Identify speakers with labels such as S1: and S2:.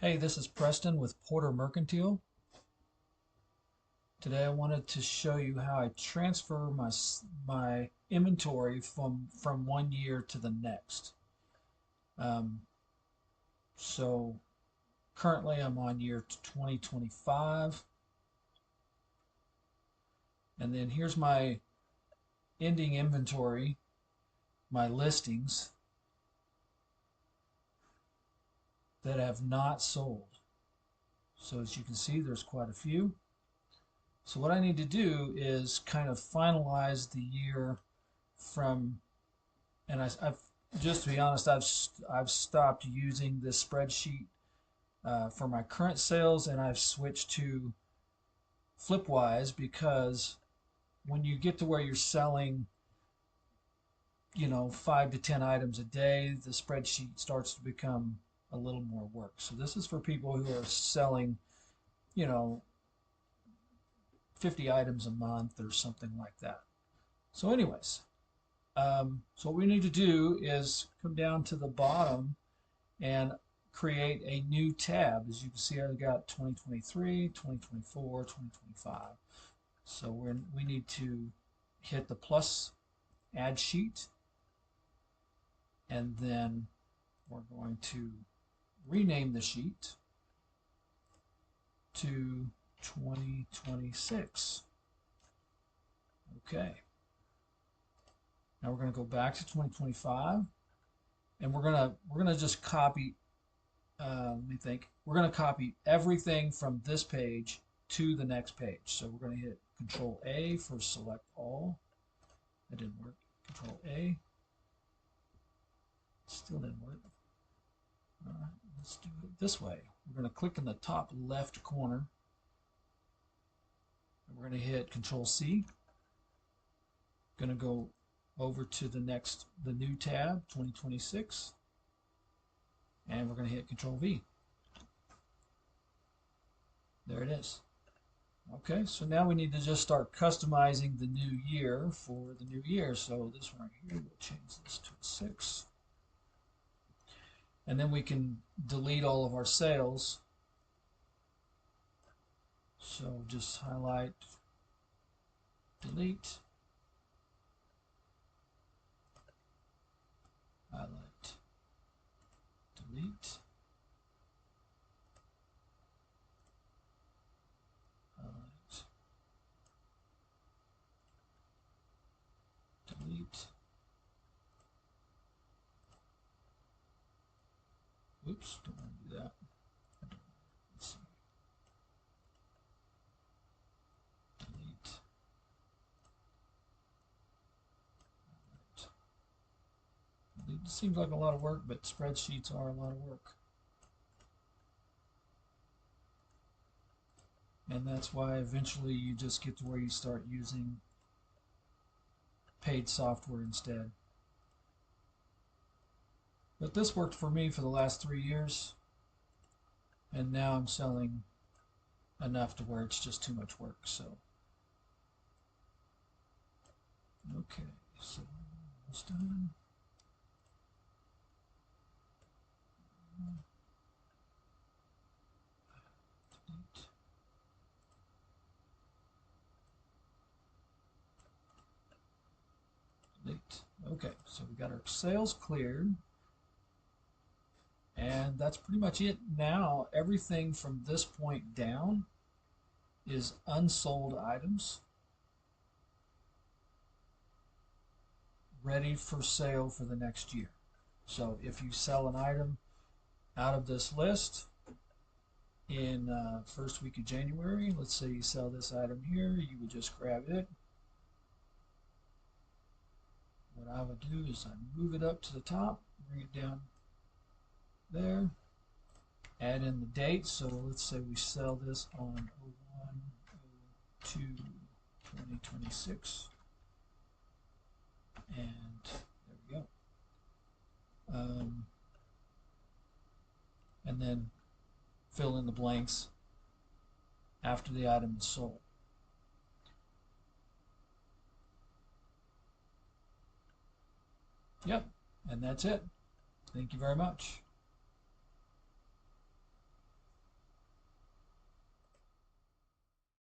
S1: Hey, this is Preston with Porter Mercantile. Today I wanted to show you how I transfer my inventory from one year to the next. Um, so currently I'm on year 2025, and then here's my ending inventory, my listings that have not sold. So as you can see, there's quite a few. So what I need to do is kind of finalize the year from, and I've just to be honest, I've stopped using this spreadsheet for my current sales, and I've switched to Flipwise because when you get to where you're selling, 5 to 10 items a day, the spreadsheet starts to become a little more work. So this is for people who are selling, you know, 50 items a month or something like that. So anyways, so what we need to do is come down to the bottom and create a new tab. As you can see, I've got 2023, 2024, 2025. So we need to hit the plus add sheet, and then we're going to rename the sheet to 2026. Okay. Now we're going to go back to 2025, and we're gonna just copy. Let me think. We're going to copy everything from this page to the next page. So we're going to hit Control A for select all. That didn't work. Control A. Still didn't work. All right, let's do it this way. We're going to click in the top left corner, and we're going to hit Control C. Going to go over to the new tab, 2026, and we're going to hit Control V. There it is. Okay, so now we need to just start customizing the new year for the new year. So this one right here, we'll change this to a 6. And then we can delete all of our sales. So just highlight, delete, highlight, delete, highlight, delete. Oops, don't want to do that. Let's see. Delete. Delete. It seems like a lot of work, but spreadsheets are a lot of work. And that's why eventually you just get to where you start using paid software instead. But this worked for me for the last 3 years, and now I'm selling enough to where it's just too much work. So, okay, so almost done. Delete. Delete. Okay, so we got our sales cleared. And that's pretty much it. Now, everything from this point down is unsold items ready for sale for the next year. So if you sell an item out of this list in first week of January, let's say you sell this item here, you would just grab it. What I would do is I move it up to the top, bring it down there, add in the date. So let's say we sell this on 01/02/2026, and there we go. And then fill in the blanks after the item is sold. Yep, and that's it. Thank you very much.